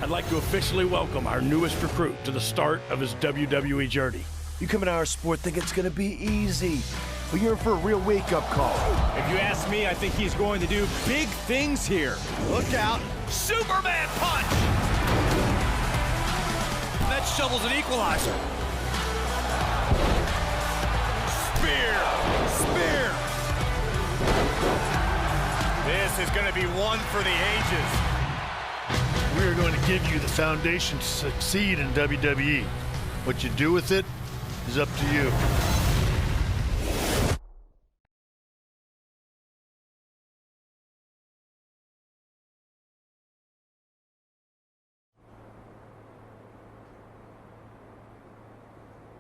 I'd like to officially welcome our newest recruit to the start of his WWE journey. You come into our sport think it's gonna be easy, but you're in for a real wake-up call. If you ask me, I think he's going to do big things here. Look out. Superman punch! That shovel's an equalizer. Spear! Spear! This is going to be one for the ages. We are going to give you the foundation to succeed in WWE. What you do with it is up to you.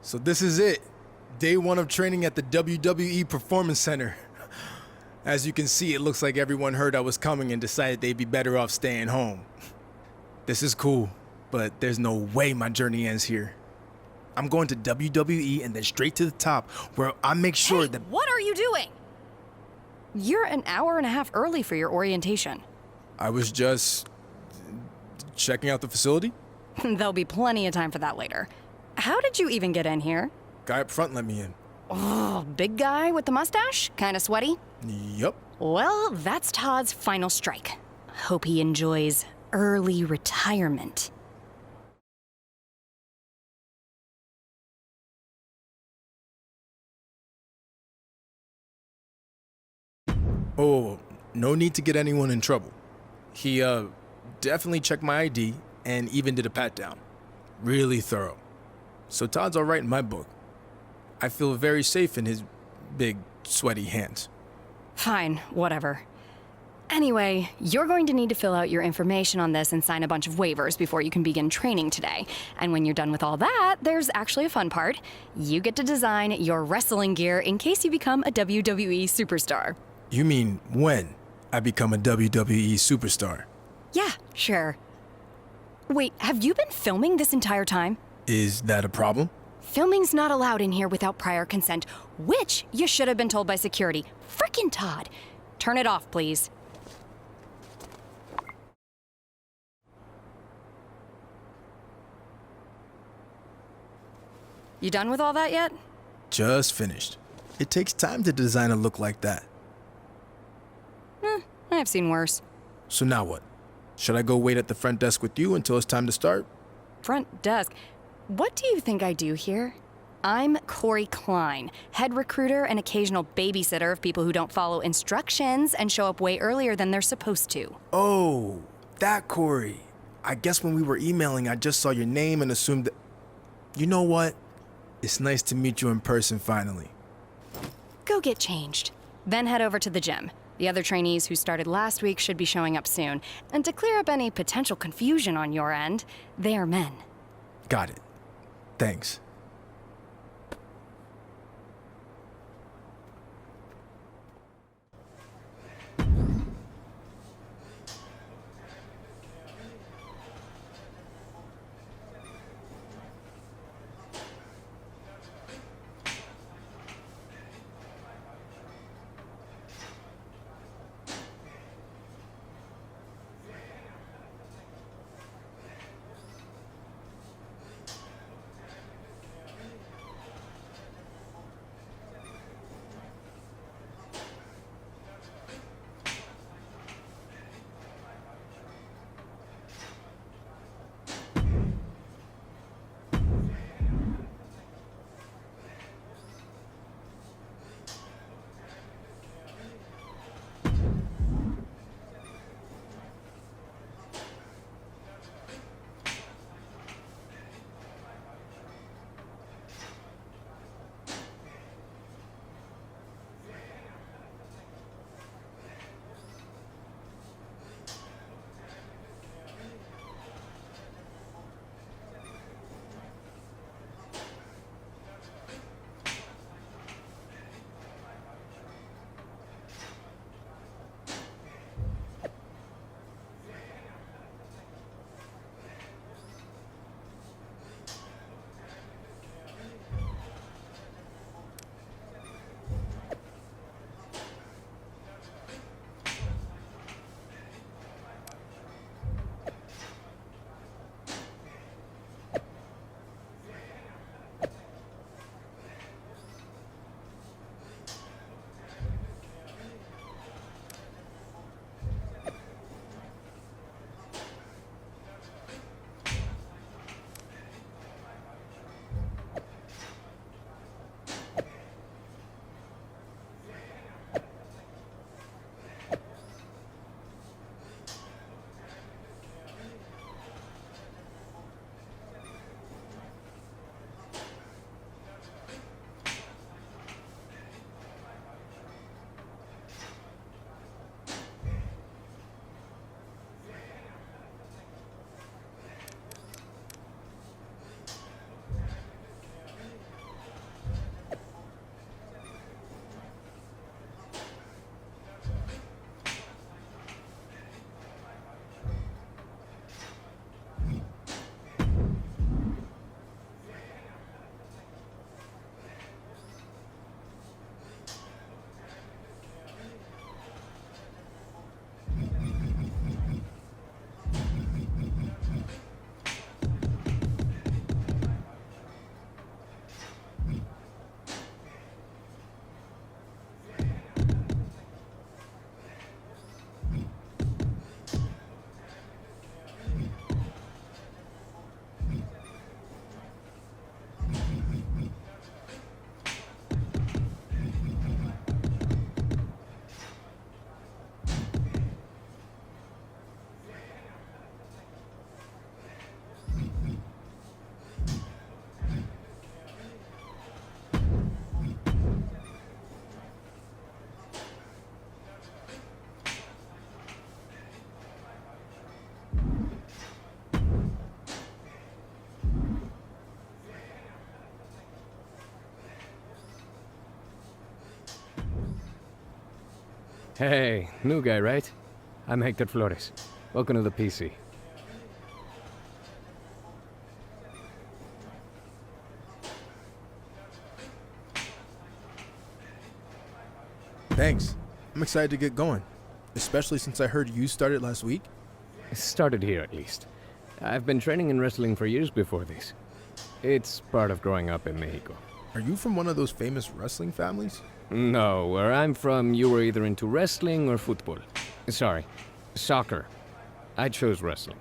So this is it. Day one of training at the WWE Performance Center. As you can see, it looks like everyone heard I was coming and decided they'd be better off staying home. This is cool, but there's no way my journey ends here. I'm going to WWE and then straight to the top, where I make sure that— What are you doing? You're an hour and a half early for your orientation. I was just checking out the facility. There'll be plenty of time for that later. How did you even get in here? Guy up front let me in. Oh, big guy with the mustache? Kinda sweaty? Yup. Well, that's Todd's final strike. Hope he enjoys early retirement. Oh, no need to get anyone in trouble. He, definitely checked my ID and even did a pat-down. Really thorough. So Todd's all right in my book. I feel very safe in his big, sweaty hands. Fine, whatever. Anyway, you're going to need to fill out your information on this and sign a bunch of waivers before you can begin training today. And when you're done with all that, there's actually a fun part. You get to design your wrestling gear in case you become a WWE superstar. You mean when I become a WWE superstar? Yeah, sure. Wait, have you been filming this entire time? Is that a problem? Filming's not allowed in here without prior consent, which you should have been told by security. Frickin' Todd. Turn it off, please. You done with all that yet? Just finished. It takes time to design a look like that. I've seen worse. So now what? Should I go wait at the front desk with you until it's time to start? Front desk. What do you think I do here? I'm Corey Klein, head recruiter and occasional babysitter of people who don't follow instructions and show up way earlier than they're supposed to. Oh, that Corey. I guess when we were emailing, I just saw your name and assumed that... You know what? It's nice to meet you in person finally. Go get changed. Then head over to the gym. The other trainees who started last week should be showing up soon. And to clear up any potential confusion on your end, they are men. Got it. Thanks. Hey, new guy, right? I'm Hector Flores. Welcome to the PC. Thanks. I'm excited to get going, especially since I heard you started last week. Started here, at least. I've been training in wrestling for years before this. It's part of growing up in Mexico. Are you from one of those famous wrestling families? No, where I'm from, you were either into wrestling or football. Sorry, soccer. I chose wrestling.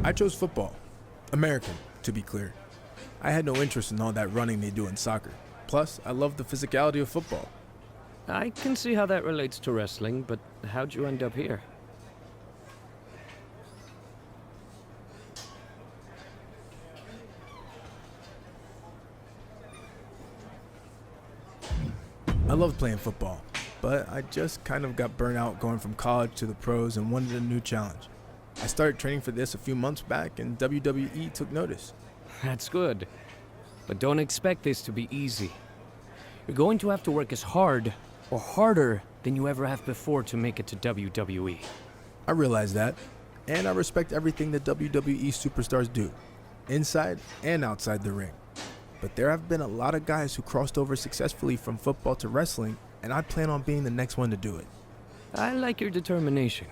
I chose football. American, to be clear. I had no interest in all that running they do in soccer. Plus, I love the physicality of football. I can see how that relates to wrestling, but how'd you end up here? I loved playing football, but I just kind of got burnt out going from college to the pros and wanted a new challenge. I started training for this a few months back, and WWE took notice. That's good. But don't expect this to be easy. You're going to have to work as hard, or harder, than you ever have before to make it to WWE. I realize that, and I respect everything that WWE superstars do, inside and outside the ring. But there have been a lot of guys who crossed over successfully from football to wrestling, and I plan on being the next one to do it. I like your determination.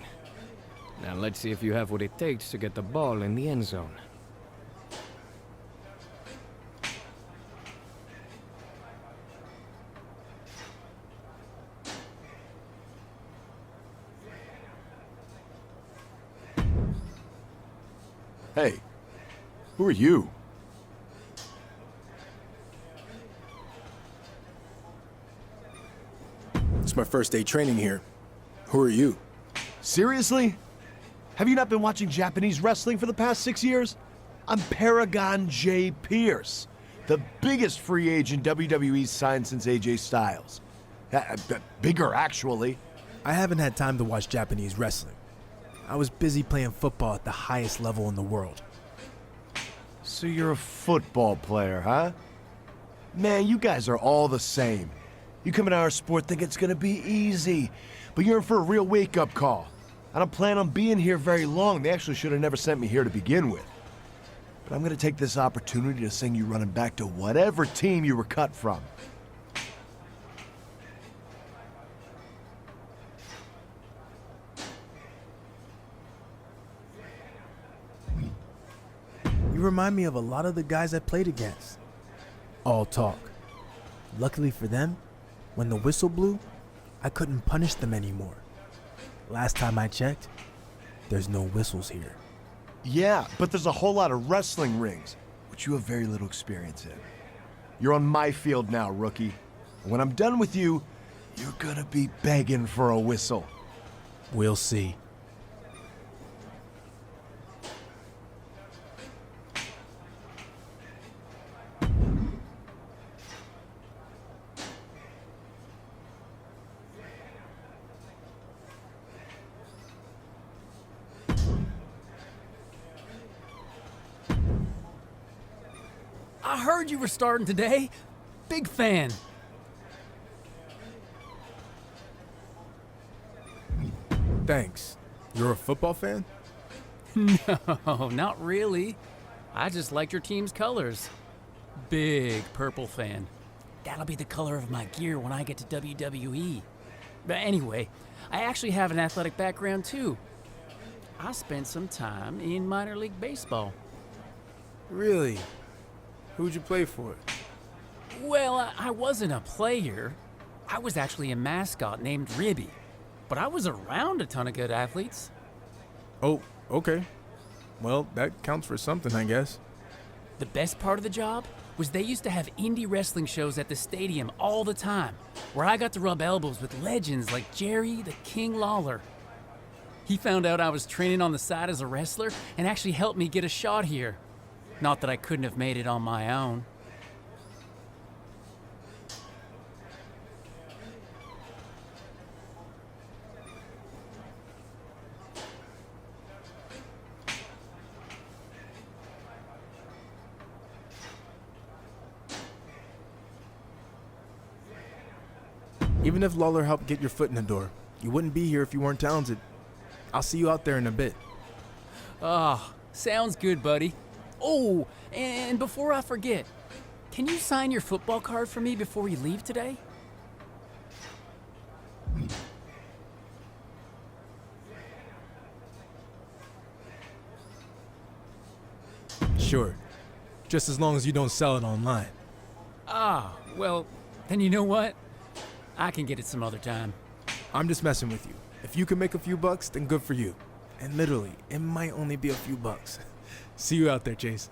Now let's see if you have what it takes to get the ball in the end zone. Hey, who are you? It's my first day training here. Who are you? Seriously? Have you not been watching Japanese wrestling for the past 6 years? I'm Paragon J. Pierce, the biggest free agent WWE's signed since AJ Styles. Bigger, actually. I haven't had time to watch Japanese wrestling. I was busy playing football at the highest level in the world. So you're a football player, huh? Man, you guys are all the same. You come in our sport thinking it's gonna be easy, but you're in for a real wake-up call. I don't plan on being here very long. They actually should have never sent me here to begin with. But I'm gonna take this opportunity to sing you running back to whatever team you were cut from. You remind me of a lot of the guys I played against. All talk. Luckily for them, when the whistle blew, I couldn't punish them anymore. Last time I checked, there's no whistles here. Yeah, but there's a whole lot of wrestling rings, which you have very little experience in. You're on my field now, rookie. And when I'm done with you, you're gonna be begging for a whistle. We'll see. I heard you were starting today. Big fan. Thanks. You're a football fan? No, not really. I just liked your team's colors. Big purple fan. That'll be the color of my gear when I get to WWE. But anyway, I actually have an athletic background too. I spent some time in minor league baseball. Really? Who'd you play for? Well, I wasn't a player. I was actually a mascot named Ribby. But I was around a ton of good athletes. Oh, okay. Well, that counts for something, I guess. The best part of the job was they used to have indie wrestling shows at the stadium all the time, where I got to rub elbows with legends like Jerry the King Lawler. He found out I was training on the side as a wrestler and actually helped me get a shot here. Not that I couldn't have made it on my own. Even if Lawler helped get your foot in the door, you wouldn't be here if you weren't talented. I'll see you out there in a bit. Ah, sounds good, buddy. Oh, and before I forget, can you sign your football card for me before you leave today? Sure. Just as long as you don't sell it online. Ah, well, then you know what? I can get it some other time. I'm just messing with you. If you can make a few bucks, then good for you. And literally, it might only be a few bucks. See you out there, Chase.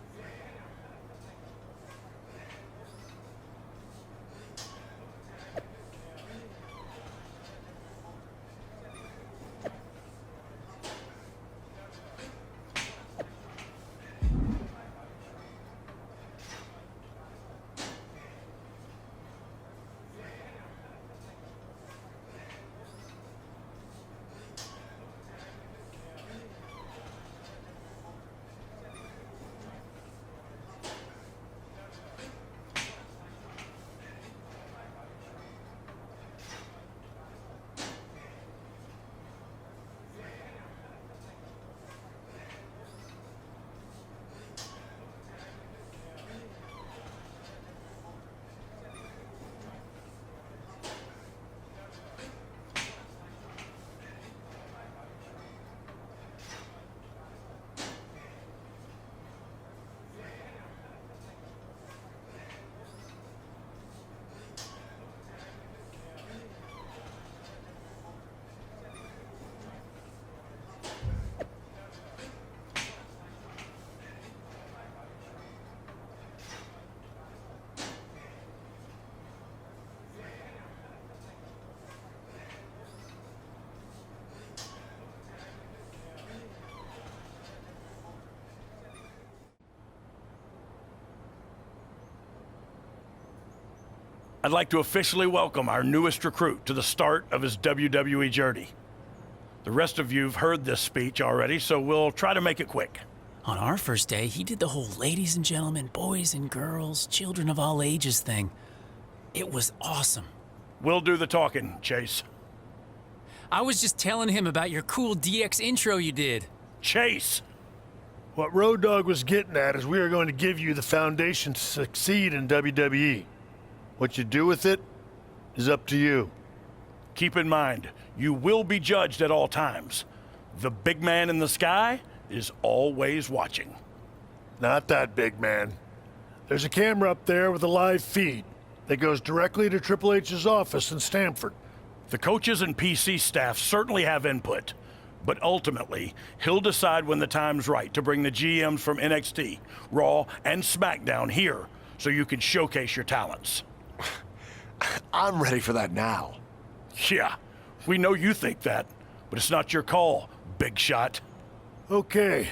I'd like to officially welcome our newest recruit to the start of his WWE journey. The rest of you've heard this speech already, so we'll try to make it quick. On our first day, he did the whole ladies and gentlemen, boys and girls, children of all ages thing. It was awesome. We'll do the talking, Chase. I was just telling him about your cool DX intro you did. Chase! What Road Dogg was getting at is we are going to give you the foundation to succeed in WWE. What you do with it is up to you. Keep in mind, you will be judged at all times. The big man in the sky is always watching. Not that big man. There's a camera up there with a live feed that goes directly to Triple H's office in Stamford. The coaches and PC staff certainly have input, but ultimately, he'll decide when the time's right to bring the GMs from NXT, Raw, and SmackDown here so you can showcase your talents. I'm ready for that now. Yeah, we know you think that, but it's not your call, big shot. Okay,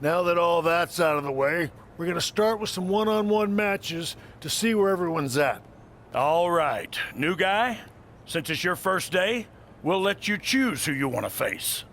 now that all that's out of the way, we're gonna start with some one-on-one matches to see where everyone's at. All right, new guy, since it's your first day, we'll let you choose who you want to face.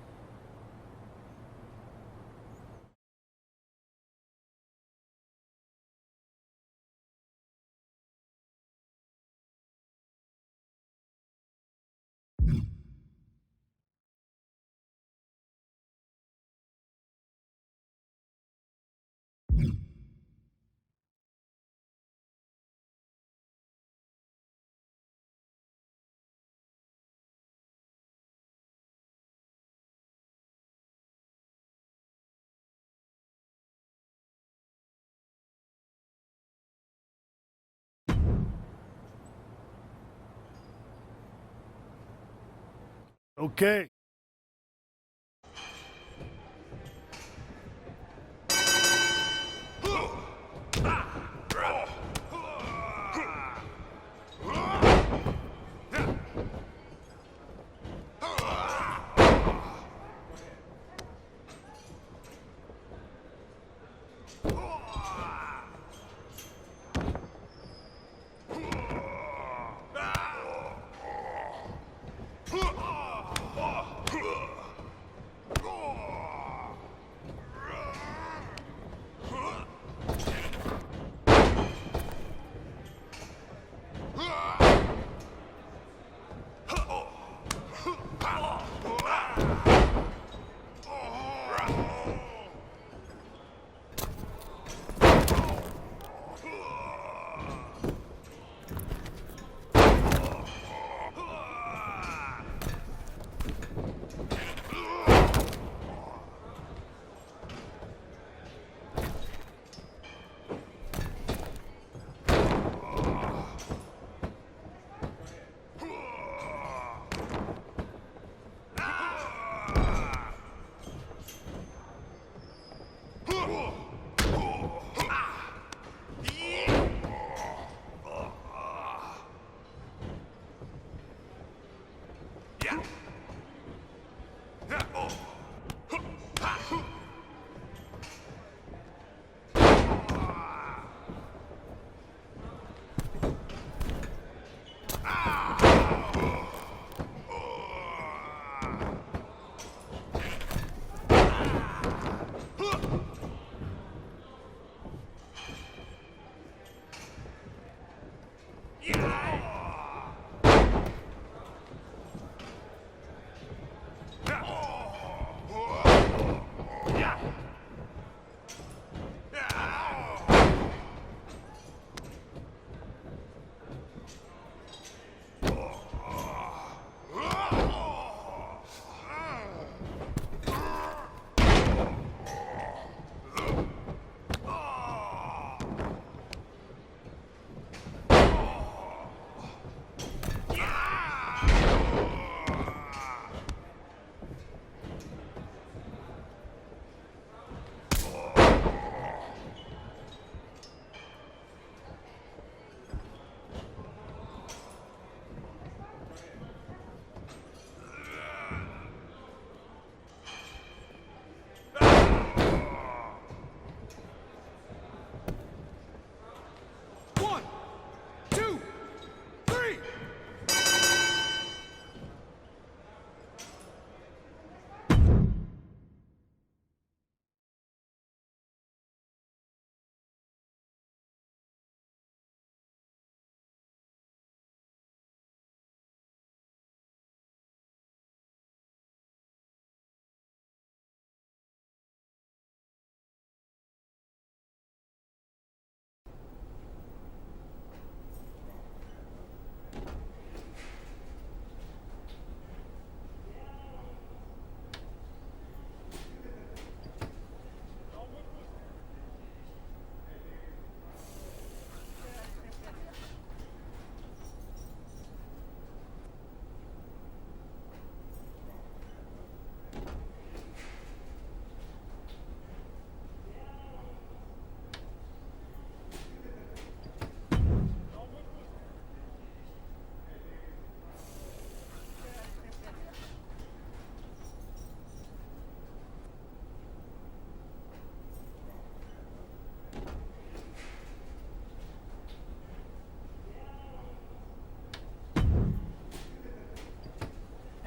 Okay.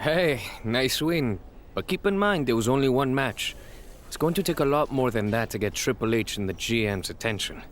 Hey, nice win. But keep in mind there was only one match. It's going to take a lot more than that to get Triple H and the GM's attention.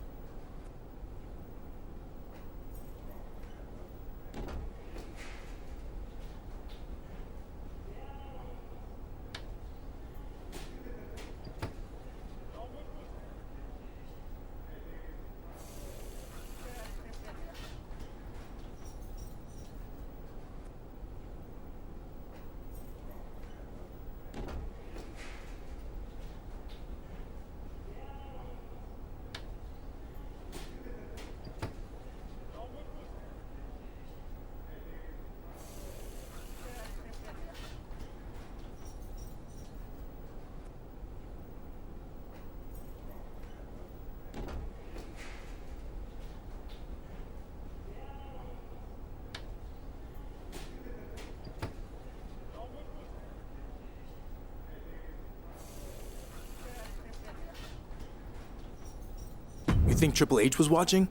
You think Triple H was watching?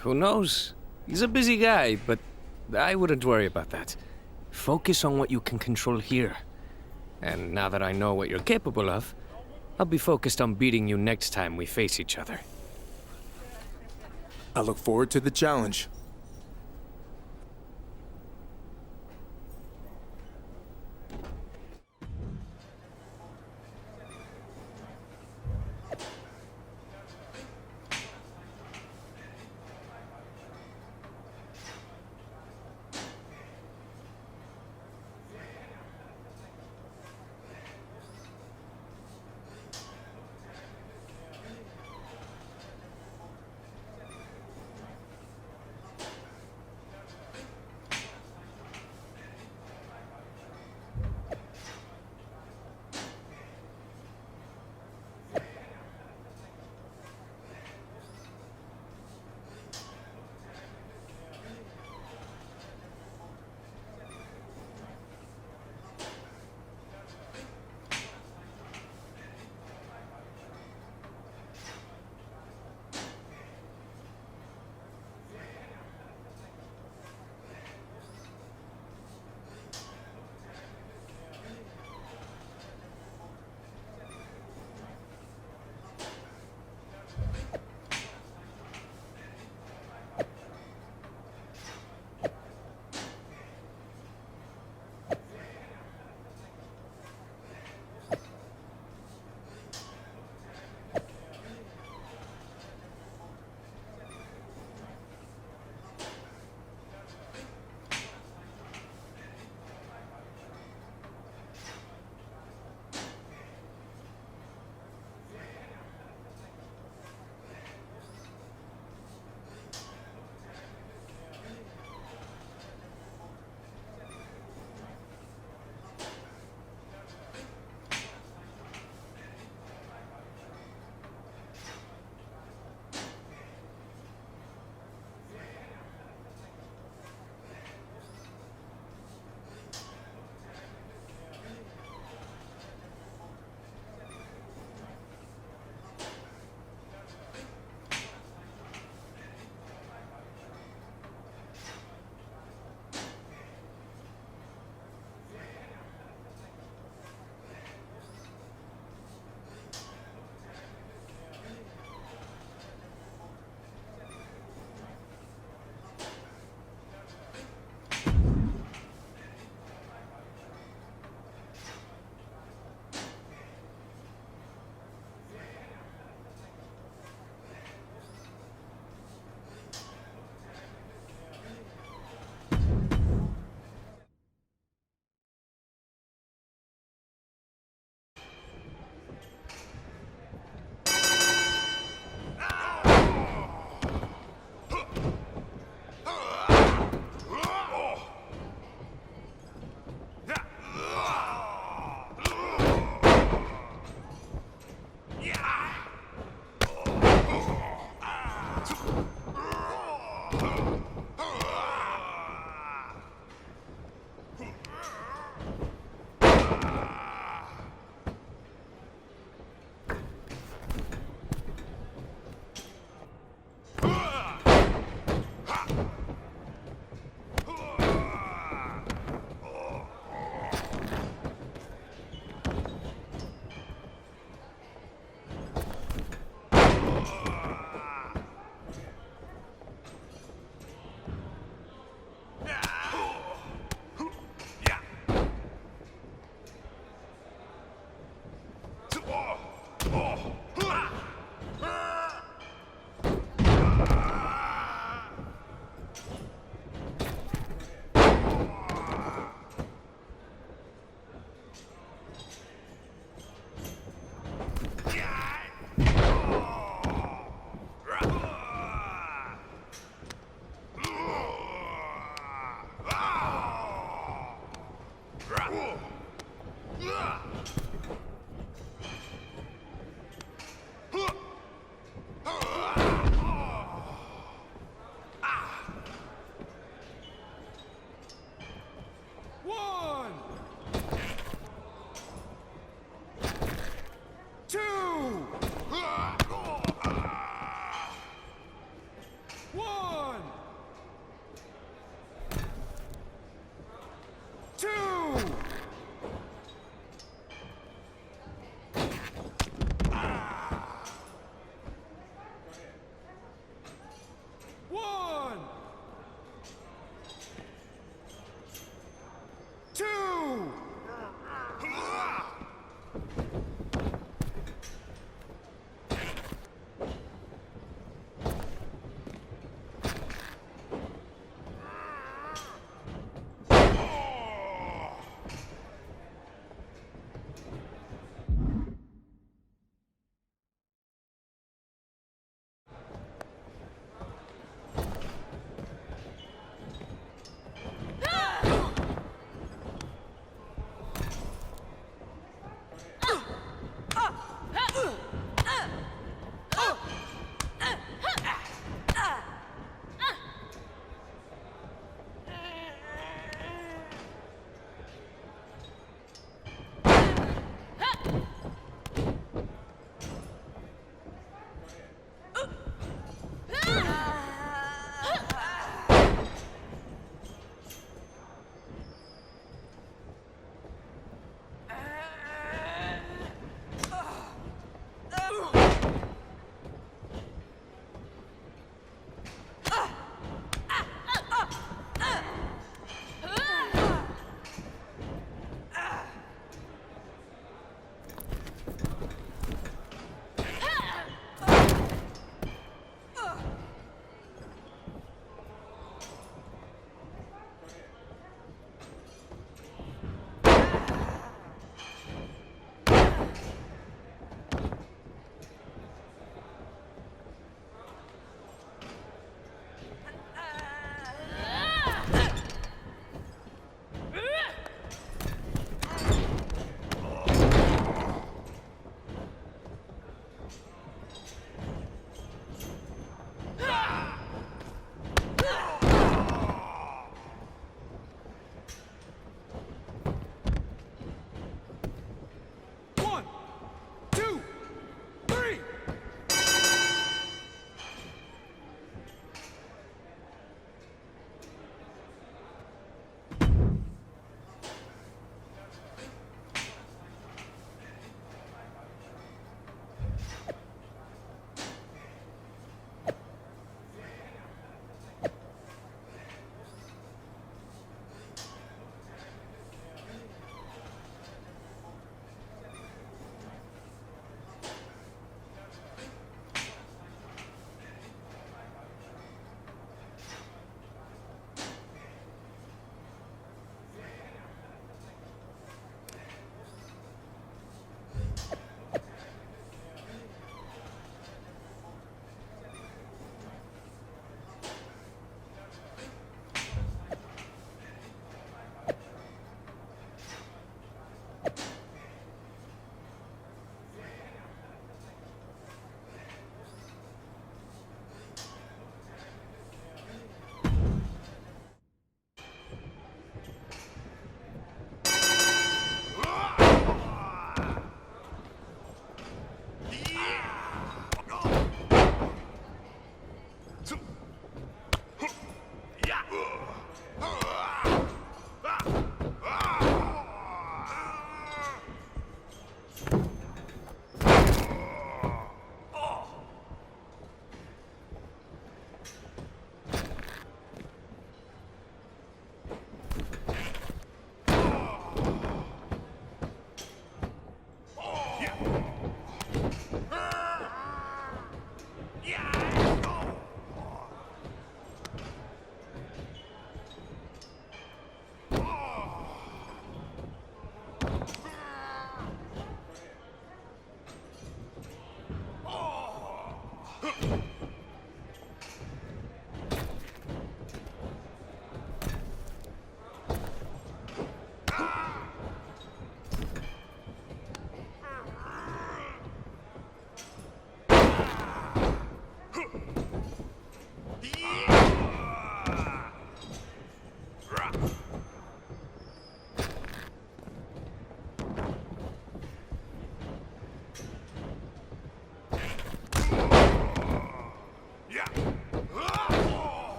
Who knows? He's a busy guy, but I wouldn't worry about that. Focus on what you can control here. And now that I know what you're capable of, I'll be focused on beating you next time we face each other. I look forward to the challenge.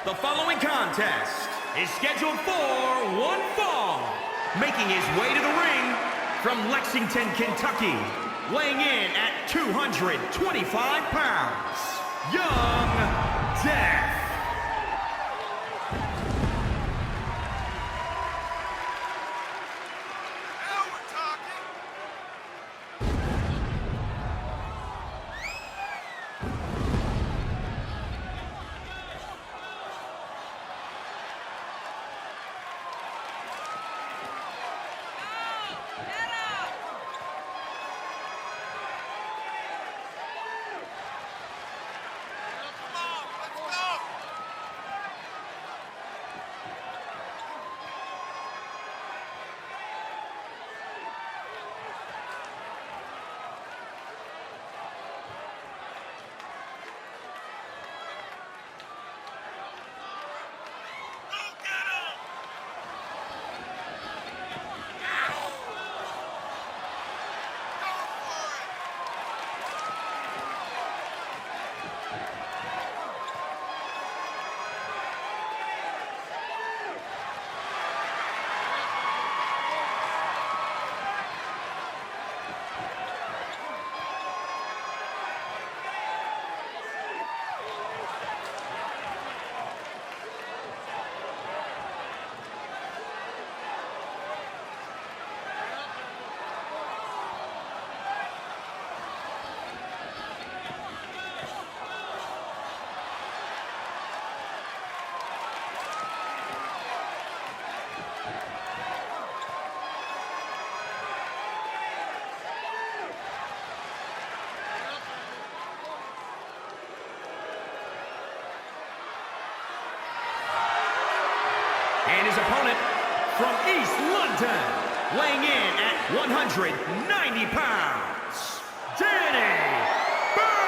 The following contest is scheduled for one fall. Making his way to the ring from Lexington, Kentucky, weighing in at 225 pounds, Young Death. And his opponent from East London, weighing in at 190 pounds, Danny Burch.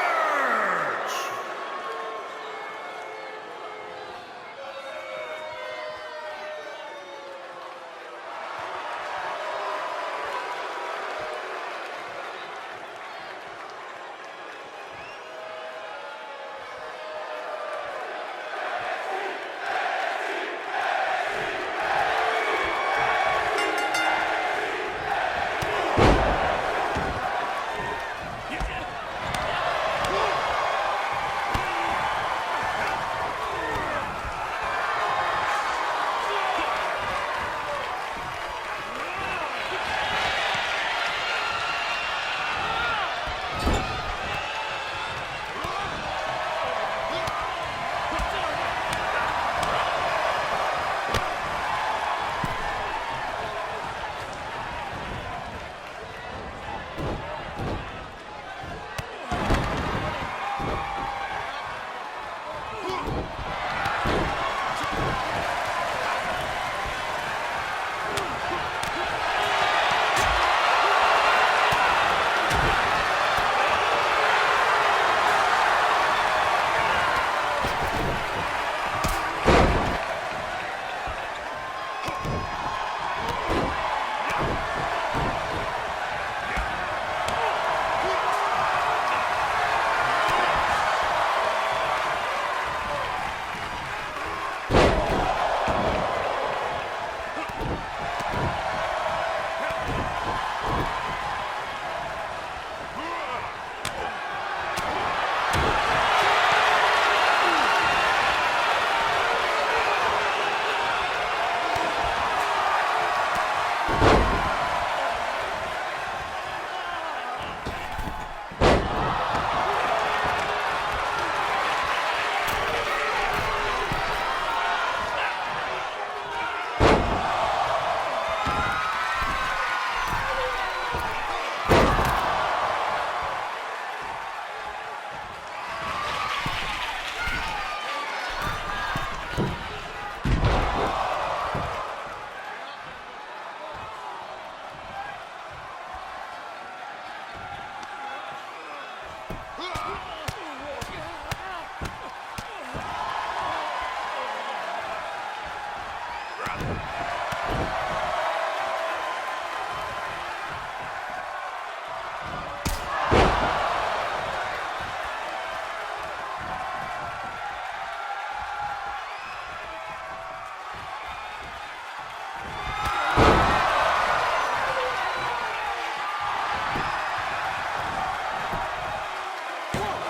1.